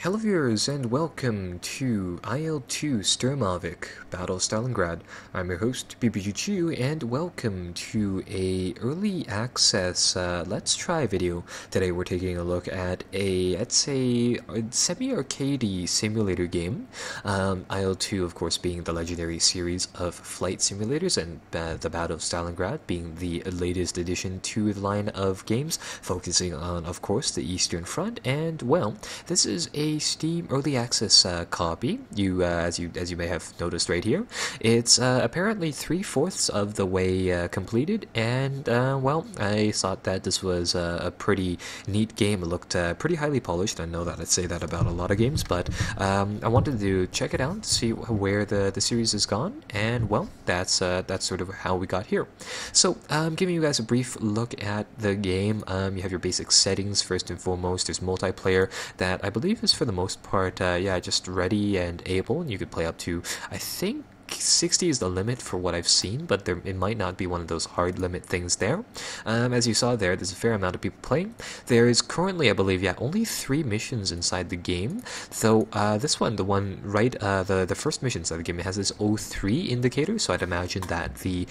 Hello viewers and welcome to IL-2 Sturmovik, Battle of Stalingrad. I'm your host, BBGQ, and welcome to a early access Let's Try video. Today we're taking a look at let's say, a semi-arcadey simulator game. IL-2, of course, being the legendary series of flight simulators, and the Battle of Stalingrad being the latest addition to the line of games, focusing on, of course, the Eastern Front. And, well, this is a Steam early access copy. As you may have noticed right here, it's apparently 3/4 of the way completed, and well, I thought that this was a pretty neat game. It looked pretty highly polished. I know that I'd say that about a lot of games, but I wanted to check it out, see where the series has gone, and well, that's sort of how we got here. So, giving you guys a brief look at the game. You have your basic settings first and foremost. There's multiplayer that I believe is for the most part, yeah, just ready and able, and you could play up to, I think, 60 is the limit for what I've seen, but it might not be one of those hard limit things there. As you saw there's a fair amount of people playing. There is currently, I believe, yeah, only 3 missions inside the game, though this one, the one right, the first mission inside the game, it has this O3 indicator, so I'd imagine that the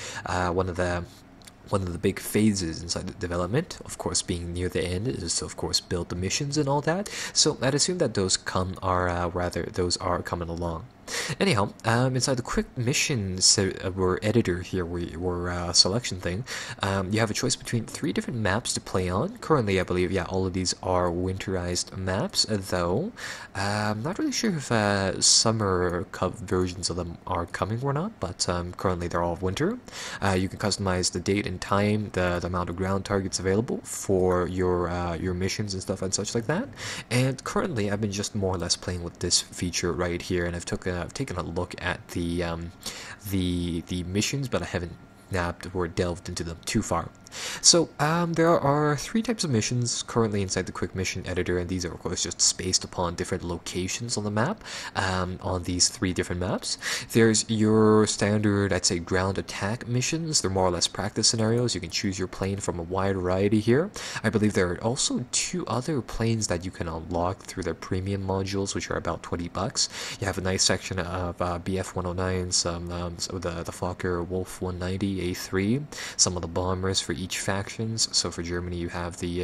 one of the big phases inside the development, of course being near the end, is to of course build the missions and all that. So I'd assume that those are coming along. Anyhow, inside the quick mission editor here, selection thing, you have a choice between 3 different maps to play on. Currently, I believe, yeah, all of these are winterized maps, though I'm not really sure if summer versions of them are coming or not, but currently they're all winter. You can customize the date and time, the amount of ground targets available for your missions and stuff and such like that. And currently, I've been just more or less playing with this feature right here, and I've taken a look at the missions, but I haven't nabbed or delved into them too far. So there are 3 types of missions currently inside the quick mission editor, and these are of course just spaced upon different locations on the map, on these 3 different maps. There's your standard, I'd say, ground attack missions. They're more or less practice scenarios. You can choose your plane from a wide variety here. I believe there are also 2 other planes that you can unlock through their premium modules, which are about $20. You have a nice section of BF-109s, the Fokker Wolf 190 A3, some of the bombers for each factions. So for Germany, you have the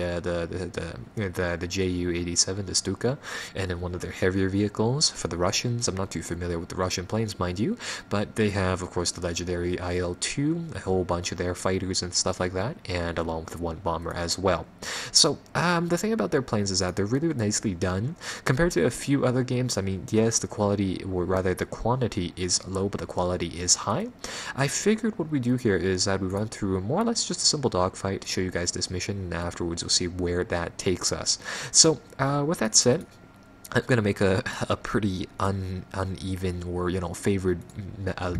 Ju-87, the Stuka, and then one of their heavier vehicles. For the Russians, I'm not too familiar with the Russian planes, mind you, but they have, of course, the legendary IL-2, a whole bunch of their fighters and stuff like that, and along with 1 bomber as well. So the thing about their planes is that they're really nicely done compared to a few other games. I mean, yes, the quality, or rather the quantity, is low, but the quality is high. I figured what we do here is that we run through more or less just a simple dogfight to show you guys this mission, and afterwards we'll see where that takes us. So with that said, I'm gonna make a pretty uneven, or favored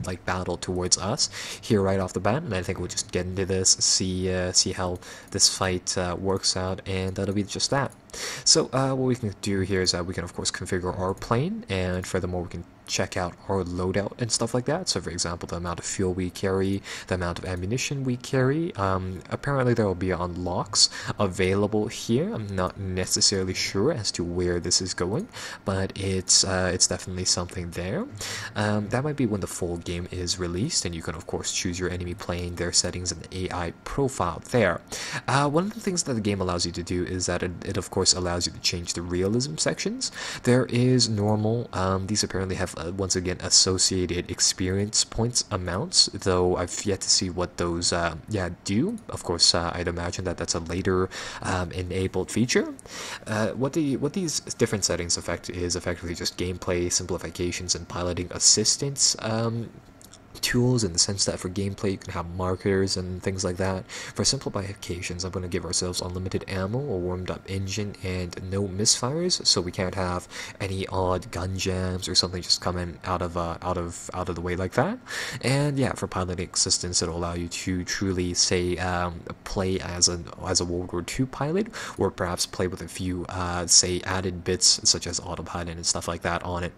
like battle towards us here right off the bat, and I think we'll just get into this, see how this fight works out, and that'll be just that. So what we can do here is that we can of course configure our plane, and furthermore we can check out our loadout and stuff like that. So for example, the amount of fuel we carry, the amount of ammunition we carry. Apparently there will be unlocks available here. I'm not necessarily sure as to where this is going, but it's definitely something there. That might be when the full game is released, and you can of course choose your enemy plane, their settings, and the AI profile there. One of the things that the game allows you to do is that it of course allows you to change the realism sections. There is normal. These apparently have once again associated experience points amounts, though I've yet to see what those do. Of course, I'd imagine that that's a later enabled feature. What these different settings affect is effectively just gameplay simplifications and piloting assistance tools, in the sense that for gameplay you can have markers and things like that. For simplifications, I'm going to give ourselves unlimited ammo, a warmed up engine, and no misfires, so we can't have any odd gun jams or something just coming out of the way like that. And yeah, for piloting assistance, it'll allow you to truly say play as a World War II pilot, or perhaps play with a few say added bits such as autopilot and stuff like that on it.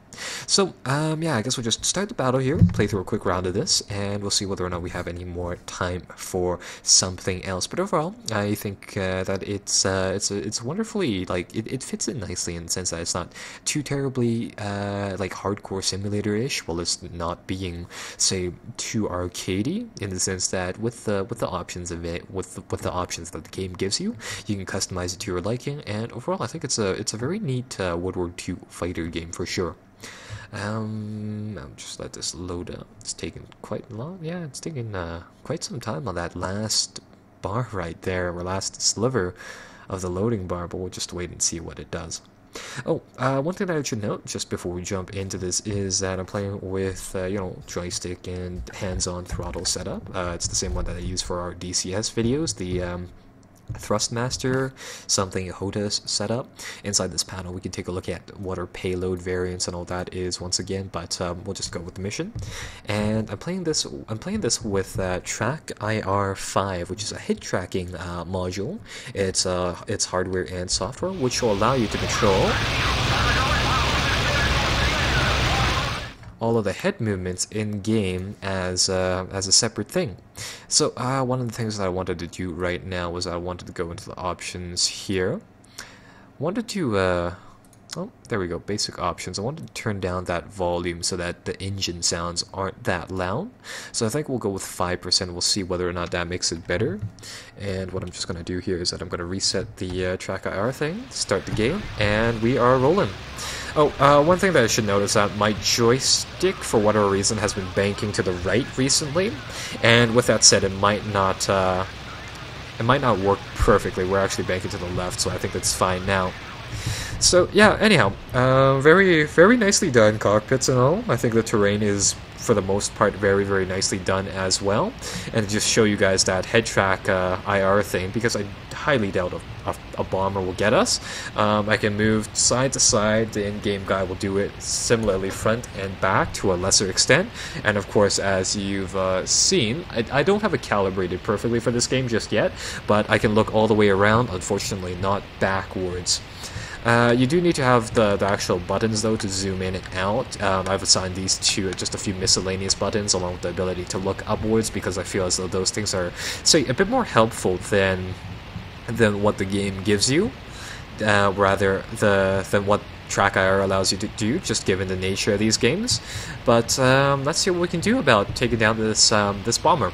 So yeah, I guess we'll just start the battle here, play through a quick round of this, this, and we'll see whether or not we have any more time for something else. But overall, I think that it's wonderfully, like, it fits in nicely in the sense that it's not too terribly like hardcore simulator-ish, while it's not being, say, too arcadey, in the sense that with the options of it, with the options that the game gives you, you can customize it to your liking. And overall, I think it's a very neat World War II fighter game for sure. I'll just let this load up. It's taking quite long. Yeah, it's taking quite some time on that last bar right there, or last sliver of the loading bar, but we'll just wait and see what it does. Oh, one thing that I should note just before we jump into this is that I'm playing with, joystick and hands-on throttle setup. It's the same one that I use for our DCS videos, the Thrustmaster something HOTAS setup. Inside this panel we can take a look at what our payload variance and all that is once again, but we'll just go with the mission. And I'm playing this with Track IR5, which is a head tracking module. It's hardware and software, which will allow you to control all of the head movements in game as a separate thing. So one of the things that I wanted to do right now was I wanted to go into the options here. Wanted to oh, there we go, basic options. I wanted to turn down that volume so that the engine sounds aren't that loud. So I think we'll go with 5%. We'll see whether or not that makes it better. And what I'm just going to do here is that I'm going to reset the Track IR thing, start the game, and we are rolling. Oh, one thing that I should note is that my joystick, for whatever reason, has been banking to the right recently. And with that said, it might not work perfectly. We're actually banking to the left, so I think that's fine now. So yeah, anyhow, very, very nicely done cockpits and all. I think the terrain is, for the most part, very, very nicely done as well. And to just show you guys that head track IR thing, because I highly doubt a bomber will get us. I can move side to side. The in-game guy will do it similarly front and back to a lesser extent. And of course, as you've seen, I don't have it calibrated perfectly for this game just yet, but I can look all the way around, unfortunately not backwards. You do need to have the actual buttons though to zoom in and out. I've assigned these to just a few miscellaneous buttons along with the ability to look upwards, because I feel as though those things are, say, a bit more helpful than what the game gives you, rather than what Track IR allows you to do, just given the nature of these games. But let's see what we can do about taking down this bomber.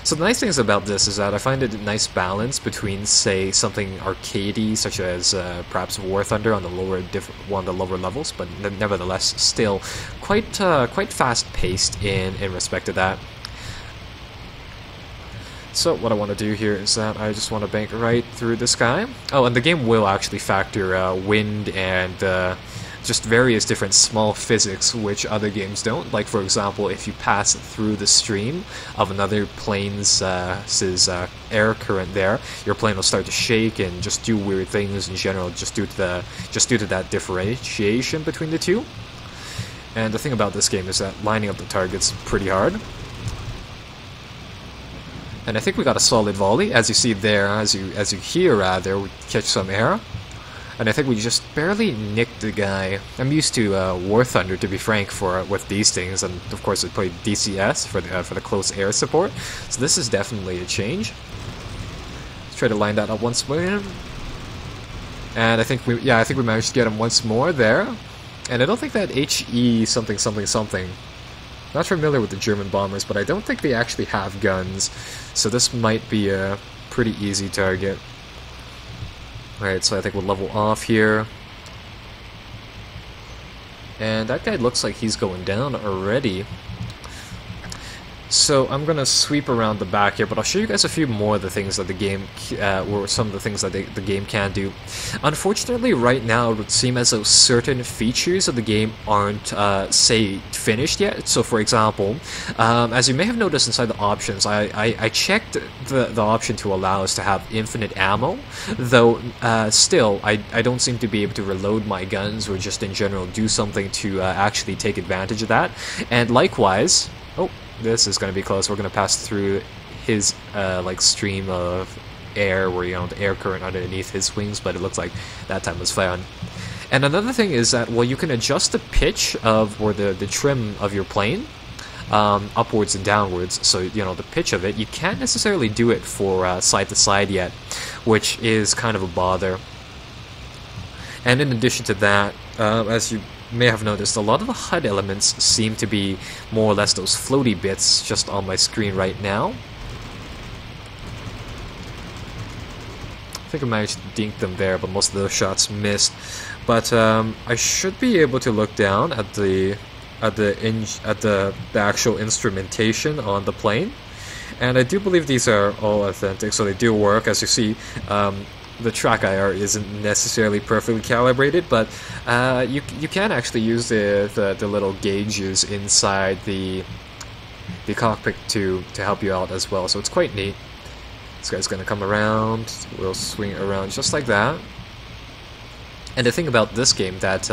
So the nice things about this is that I find it a nice balance between, say, something arcadey, such as perhaps War Thunder on the lower levels, but nevertheless still quite fast-paced in respect to that. So what I want to do here is that I just want to bank right through this guy. Oh, and the game will actually factor wind and just various different small physics which other games don't. Like, for example, if you pass through the stream of another plane's air current there, your plane will start to shake and just do weird things in general, just due to that differentiation between the two. And the thing about this game is that lining up the target's pretty hard. And I think we got a solid volley, as you see there, as you hear rather, we catch some air. And I think we just barely nicked the guy. I'm used to War Thunder, to be frank, with these things, and of course I played DCS for the close air support. So this is definitely a change. Let's try to line that up once more. And I think we managed to get him once more there. And I don't think that HE something. Not familiar with the German bombers, but I don't think they actually have guns. So this might be a pretty easy target. Alright, so I think we'll level off here. And that guy looks like he's going down already. So I'm gonna sweep around the back here, but I'll show you guys a few more of the things that the game, or some of the things that the game can do. Unfortunately, right now it would seem as though certain features of the game aren't, say, finished yet. So, for example, as you may have noticed inside the options, I checked the option to allow us to have infinite ammo, though still, I don't seem to be able to reload my guns or just in general do something to actually take advantage of that. And likewise, oh, this is going to be close. We're going to pass through his like stream of air, where the air current underneath his wings, but it looks like that time was fine. And another thing is that, well, you can adjust the pitch of, or the trim of your plane upwards and downwards, so you know the pitch of it. You can't necessarily do it for side to side yet, which is kind of a bother. And in addition to that, as you may have noticed, a lot of the HUD elements seem to be more or less those floaty bits just on my screen right now. I think I managed to dink them there, but most of those shots missed. But I should be able to look down at the actual instrumentation on the plane, and I do believe these are all authentic, so they do work. As you see, the track IR isn't necessarily perfectly calibrated, but you can actually use the little gauges inside the cockpit to help you out as well. So it's quite neat. This guy's gonna come around. We'll swing around just like that. And the thing about this game that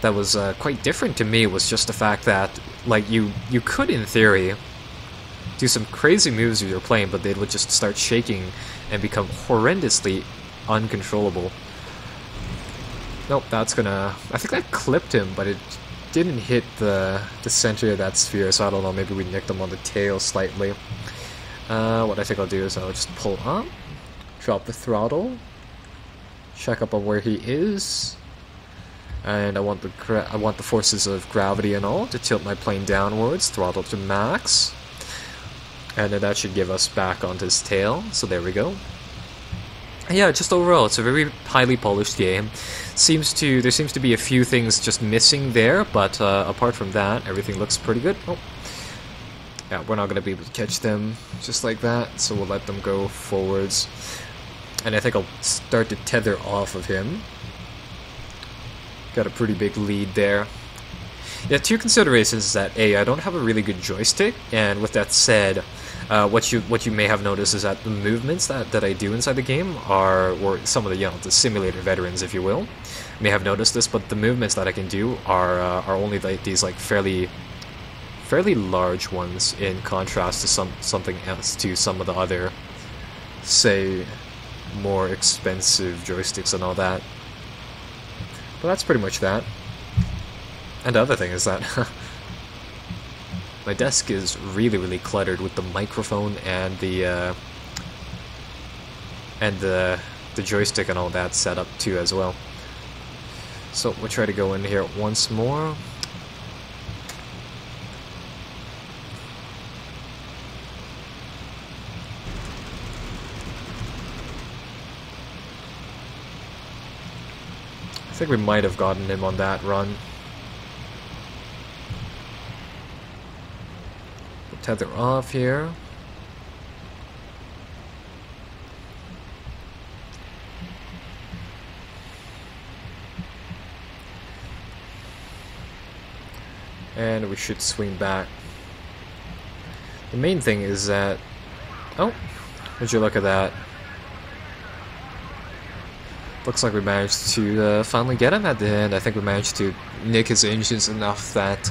that was quite different to me was just the fact that, like, you could, in theory, do some crazy moves with your plane, but they would just start shaking and become horrendously uncontrollable. Nope, that's gonna... I think that clipped him, but it didn't hit the center of that sphere, so I don't know, maybe we nicked him on the tail slightly. What I think I'll do is I'll just pull up, drop the throttle, check up on where he is, and I want the forces of gravity and all to tilt my plane downwards, throttle to max, and then that should give us back onto his tail. So there we go. Yeah, just overall, it's a very highly polished game. There seems to be a few things just missing there, but apart from that, everything looks pretty good. Oh, yeah, we're not going to be able to catch them just like that, so we'll let them go forwards. And I think I'll start to tether off of him. Got a pretty big lead there. Yeah, two considerations is that I don't have a really good joystick, and with that said, what you may have noticed is that the movements that I do inside the game or some of the the simulator veterans, if you will, may have noticed this, but the movements that I can do are only like these fairly large ones in contrast to something else, to some of the other, say, more expensive joysticks and all that. But that's pretty much that. And the other thing is that my desk is really cluttered with the microphone and the joystick and all that set up too as well. So we'll try to go in here once more. I think we might have gotten him on that run. We'll tether off here. And we should swing back. The main thing is that... Oh, would you look at that? Looks like we managed to finally get him at the end. I think we managed to nick his engines enough that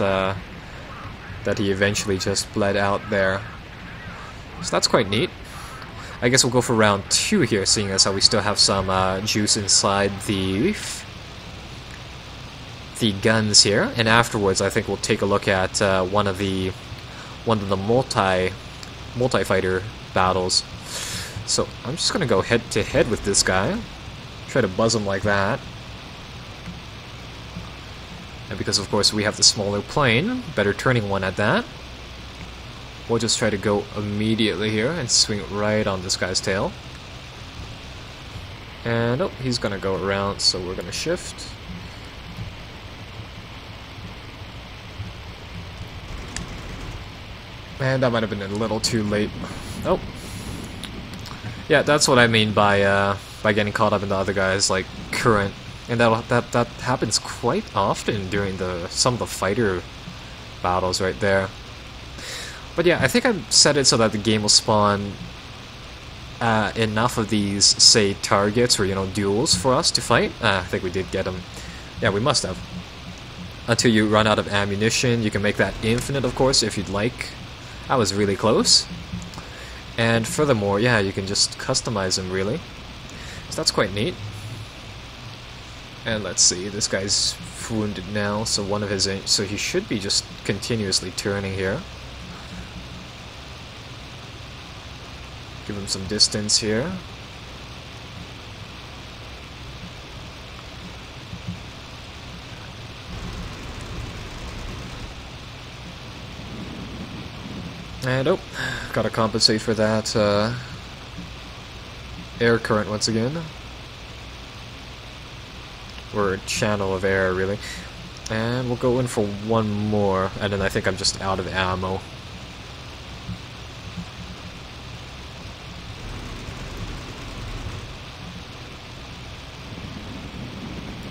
that he eventually just bled out there. So that's quite neat. I guess we'll go for round 2 here, seeing as how we still have some juice inside the guns here. And afterwards, I think we'll take a look at one of the multi-fighter battles. So I'm just gonna go head to head with this guy. Try to buzz him like that. And because of course we have the smaller plane, better turning one at that, we'll just try to go immediately here and swing it right on this guy's tail. And oh, he's gonna go around, so we're gonna shift. And that might have been a little too late. Oh. Yeah, that's what I mean by getting caught up in the other guy's current, and that happens quite often during some of the fighter battles right there. But yeah, I think I've set it so that the game will spawn enough of these, say, targets or duels for us to fight. I think we did get them. Yeah, we must have. Until you run out of ammunition. You can make that infinite, of course, if you'd like. That was really close. And furthermore, yeah, you can just customize them, really. So that's quite neat. And let's see, this guy's wounded now, so one of his so he should be just continuously turning here. Give him some distance here. And oh, gotta compensate for that air current once again. Or channel of air, really. And we'll go in for one more, and then I think I'm just out of ammo.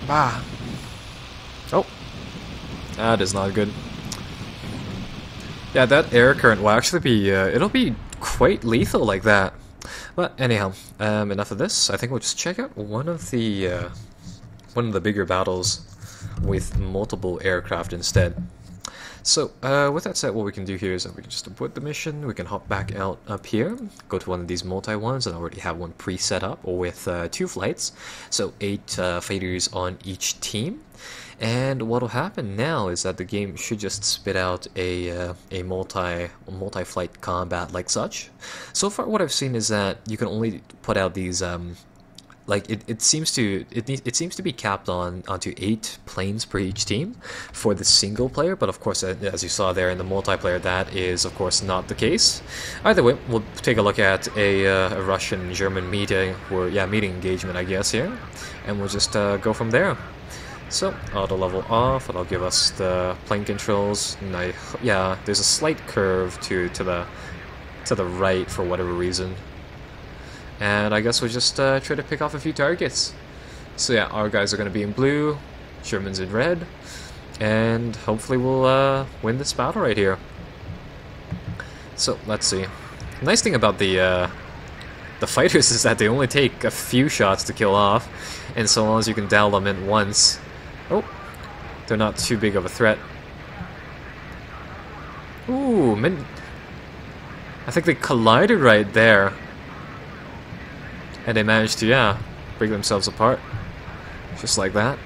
Ah! Oh! That is not good. Yeah, that air current will actually be, it'll be quite lethal like that. But anyhow, enough of this. I think we'll just check out one of the bigger battles with multiple aircraft instead. So, with that said, what we can do here is that we can just abort the mission, we can hop back out up here, go to one of these multi-ones, and I already have one pre-set up with 2 flights, so 8 fighters on each team. And what'll happen now is that the game should just spit out a multi-flight combat like such. So far what I've seen is that you can only put out these like it seems to be capped onto 8 planes per each team for the single player, but of course, as you saw there in the multiplayer, that is of course not the case. Either way, we'll take a look at a Russian-German meeting, or yeah, meeting engagement, I guess, here, and we'll just go from there. So auto level off, and I'll give us the plane controls. And yeah, there's a slight curve to the right for whatever reason. And I guess we'll just try to pick off a few targets. So yeah, our guys are going to be in blue, Germans in red, and hopefully we'll win this battle right here. So let's see. The nice thing about the fighters is that they only take a few shots to kill off, and so long as you can dial them in once, oh, they're not too big of a threat. Ooh, I think they collided right there. And they managed to, yeah, break themselves apart. Just like that.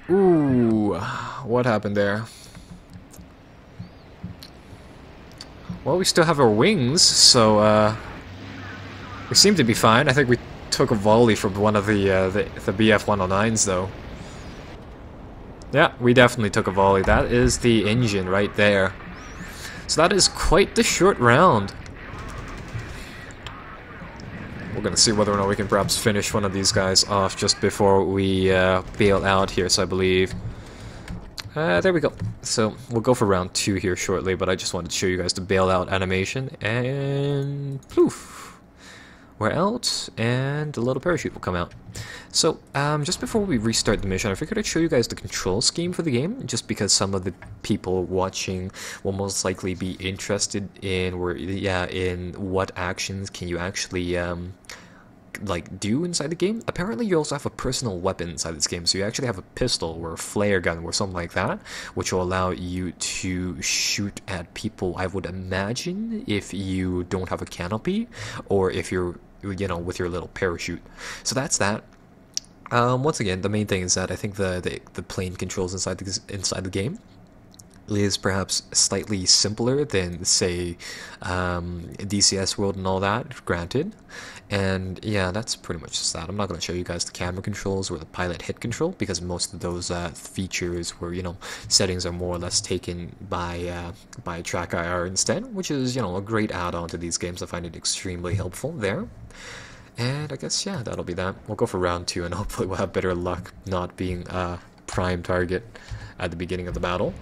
Ooh, what happened there? Well, we still have our wings, so we seem to be fine. I think we took a volley from one of the BF-109s, though. Yeah, we definitely took a volley. That is the engine right there. So that is quite the short round. We're gonna see whether or not we can perhaps finish one of these guys off just before we bail out here, so I believe. There we go. So we'll go for round 2 here shortly, but I just wanted to show you guys the bail out animation, and poof! We're out, and a little parachute will come out. So, just before we restart the mission, I figured I'd show you guys the control scheme for the game, just because some of the people watching will most likely be interested in, in what actions can you actually, like, do inside the game. Apparently you also have a personal weapon inside this game, so you actually have a pistol or a flare gun or something like that, which will allow you to shoot at people, I would imagine, if you don't have a canopy, or if you're, you know, with your little parachute. So that's that. Once again, the main thing is that I think the plane controls inside the game is perhaps slightly simpler than, say, DCS World and all that, granted. And yeah, that's pretty much just that. I'm not going to show you guys the camera controls or the pilot hit control, because most of those features where, you know, settings are more or less taken by Track IR instead, which is, you know, a great add-on to these games. I find it extremely helpful there. And I guess, yeah, that'll be that. We'll go for round 2, and hopefully we'll have better luck not being a prime target at the beginning of the battle.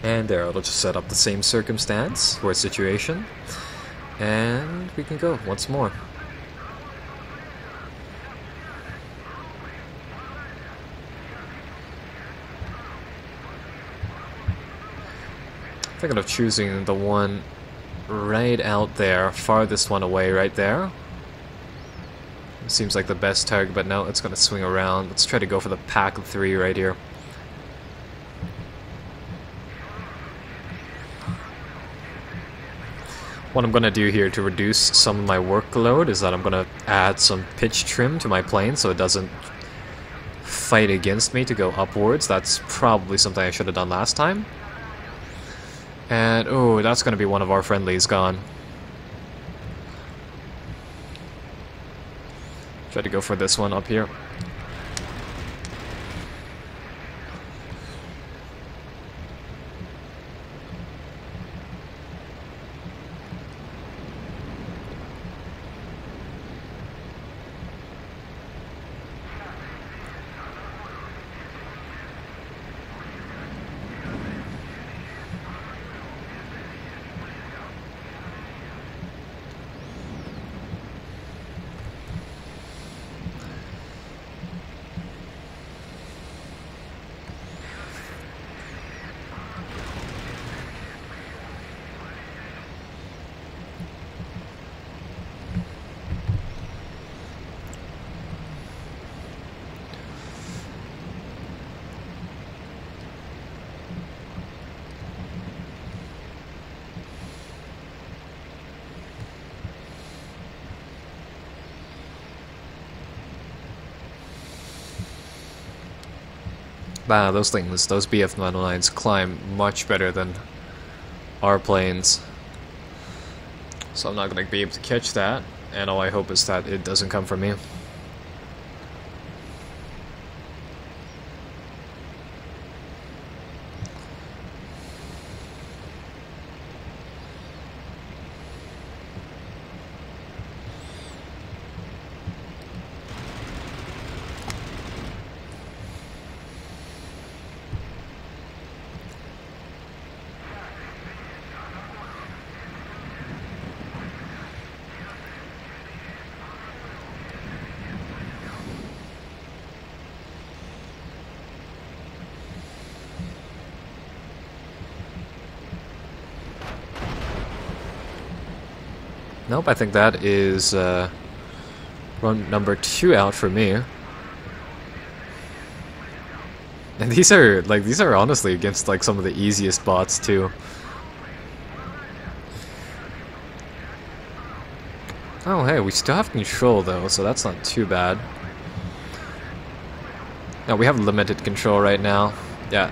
And there, it'll just set up the same circumstance or situation. And we can go once more. Thinking of choosing the one right out there, farthest one away right there. Seems like the best target, but no, it's going to swing around. Let's try to go for the pack of 3 right here. What I'm gonna do here to reduce some of my workload is that I'm gonna add some pitch trim to my plane so it doesn't fight against me to go upwards. That's probably something I should have done last time. And, oh, that's gonna be one of our friendlies gone. Try to go for this one up here. Nah, those things, those BF-909s climb much better than our planes. So I'm not going to be able to catch that, and all I hope is that it doesn't come from me. Nope, I think that is run number 2 out for me. And these are honestly against like some of the easiest bots too. Oh hey, we still have control though, so that's not too bad. No, we have limited control right now. Yeah.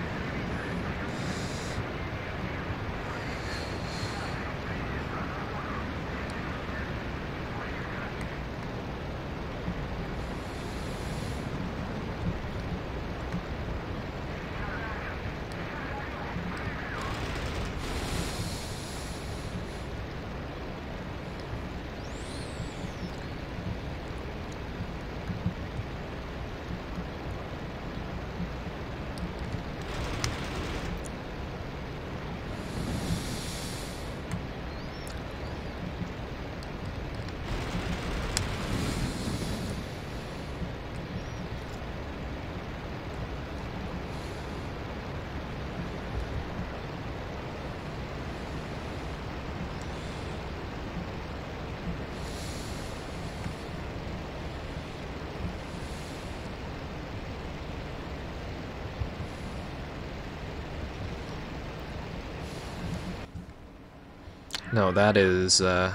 No, that is, I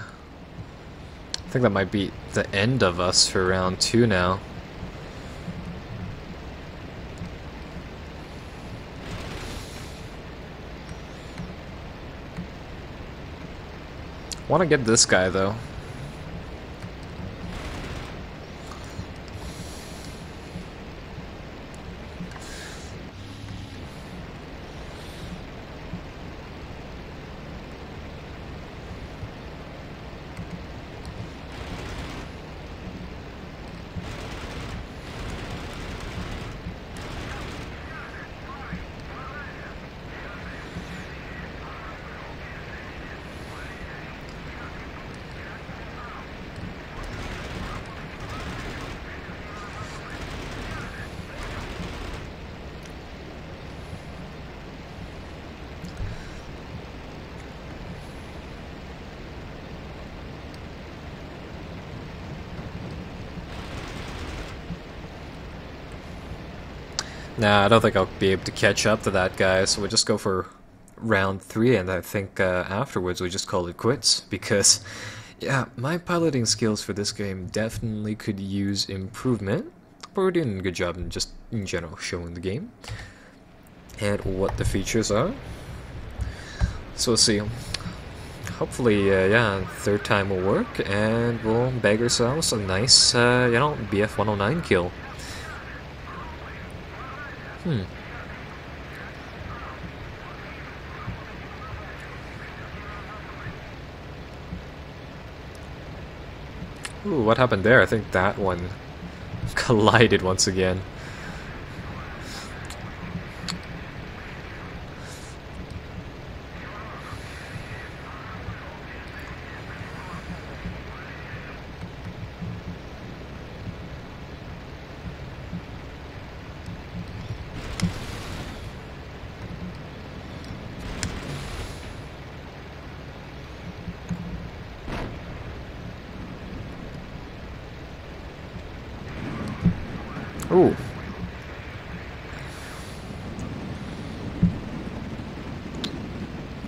think that might be the end of us for round 2 now. Want to get this guy, though. Nah, I don't think I'll be able to catch up to that guy, so we'll just go for round 3, and I think afterwards we just call it quits, because yeah, my piloting skills for this game definitely could use improvement, but we're doing a good job in just in general showing the game and what the features are. So let's see. Hopefully, yeah, third time will work, and we'll bag ourselves a nice, BF 109 kill. Ooh, what happened there? I think that one collided once again. Ooh.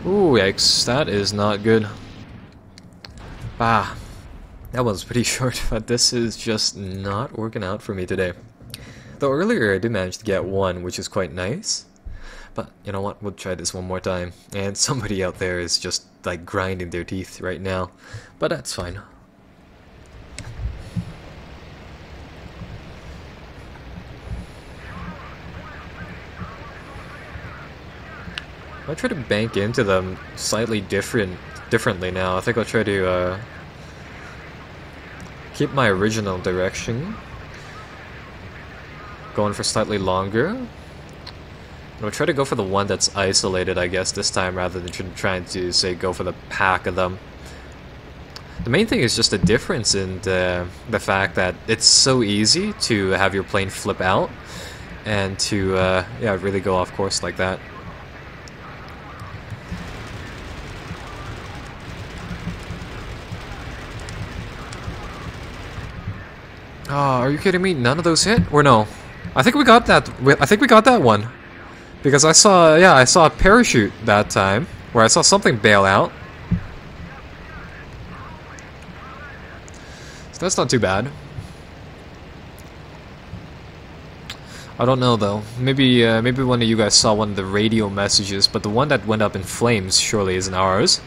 Ooh, yikes. That is not good. Bah. That was pretty short, but this is just not working out for me today. Though earlier I did manage to get one, which is quite nice. But you know what? We'll try this one more time. And somebody out there is just like grinding their teeth right now. But that's fine. I'll try to bank into them slightly differently now. I think I'll try to keep my original direction, going for slightly longer. And I'll try to go for the one that's isolated, I guess, this time, rather than trying to, say, go for the pack of them. The main thing is just the difference in the fact that it's so easy to have your plane flip out and to, yeah, really go off course like that. Oh, are you kidding me? None of those hit? Or no? I think we got that. I think we got that one. Because I saw, yeah, I saw a parachute that time, where I saw something bail out. So that's not too bad. I don't know though. Maybe one of you guys saw one of the radio messages, but the one that went up in flames surely isn't ours.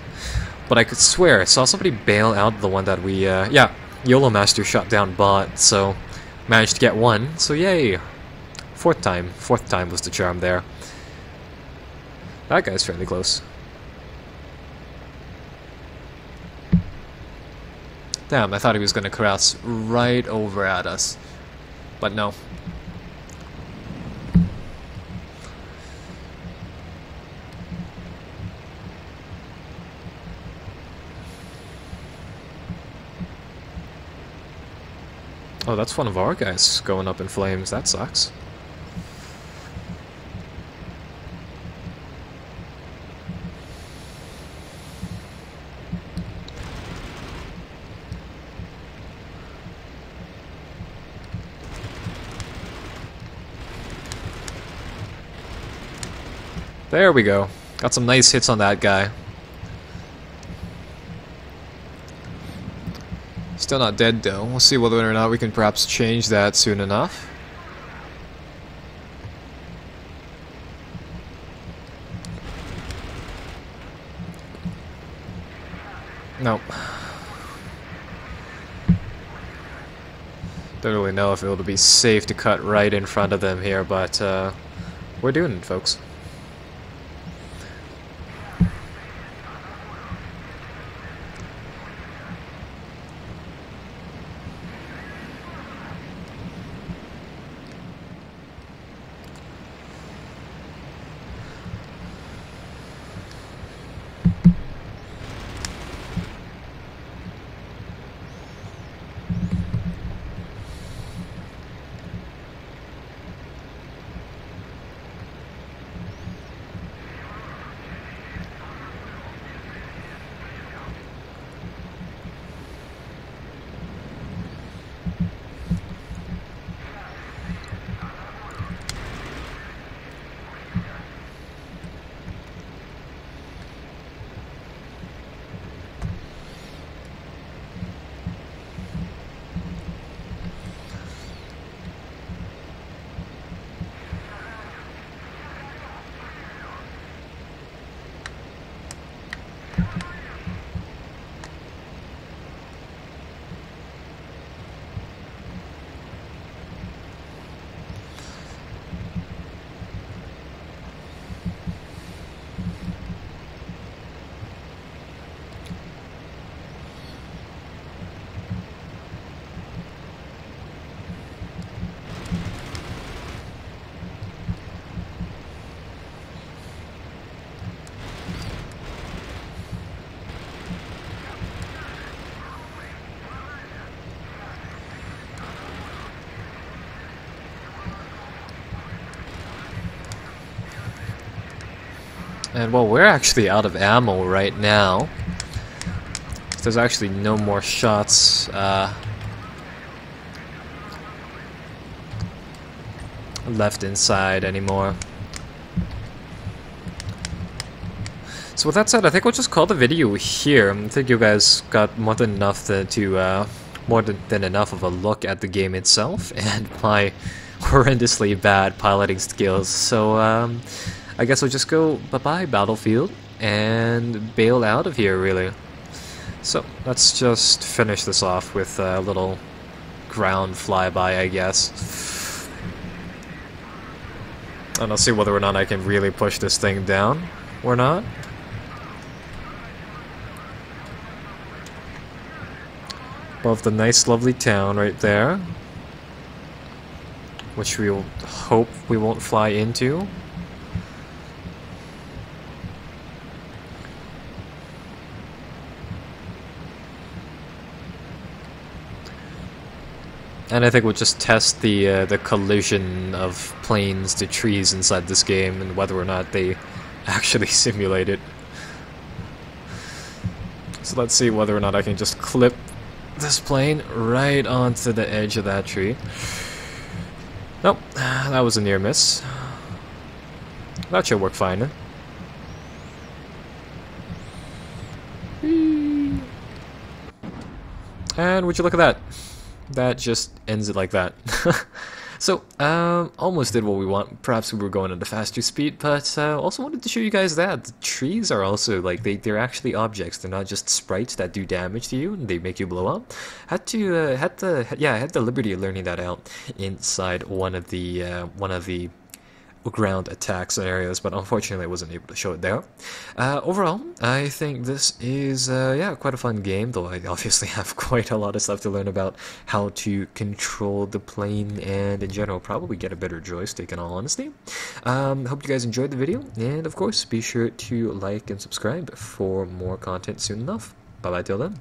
But I could swear I saw somebody bail out the one that we, yeah, YOLO Master shot down bot, so managed to get one. So yay! Fourth time was the charm there. That guy's fairly close. Damn, I thought he was gonna cross right over at us, but no. Oh, that's one of our guys going up in flames. That sucks. There we go. Got some nice hits on that guy. Still not dead though. We'll see whether or not we can perhaps change that soon enough. Nope. Don't really know if it'll be safe to cut right in front of them here, but we're doing it, folks. And well, we're actually out of ammo right now. There's actually no more shots left inside anymore. So with that said, I think we'll just call the video here. I think you guys got more than enough more than enough of a look at the game itself and my horrendously bad piloting skills. So I guess we'll just go bye-bye Battlefield and bail out of here, really. So let's just finish this off with a little ground flyby, I guess. And I'll see whether or not I can really push this thing down or not. Above the nice lovely town right there, which we'll hope we won't fly into. And I think we'll just test the collision of planes to trees inside this game and whether or not they actually simulate it. So let's see whether or not I can just clip this plane right onto the edge of that tree. Nope, that was a near miss. That should work fine. And would you look at that? That just ends it like that. So, almost did what we want. Perhaps we were going at a faster speed, but also wanted to show you guys that the trees are also, like, they're actually objects. They're not just sprites that do damage to you and they make you blow up. I had the liberty of learning that out inside one of the ground attack scenarios, but unfortunately I wasn't able to show it there. Overall, I think this is quite a fun game, though I obviously have quite a lot of stuff to learn about how to control the plane and in general probably get a better joystick in all honesty. Hope you guys enjoyed the video, and of course be sure to like and subscribe for more content soon enough. Bye bye till then.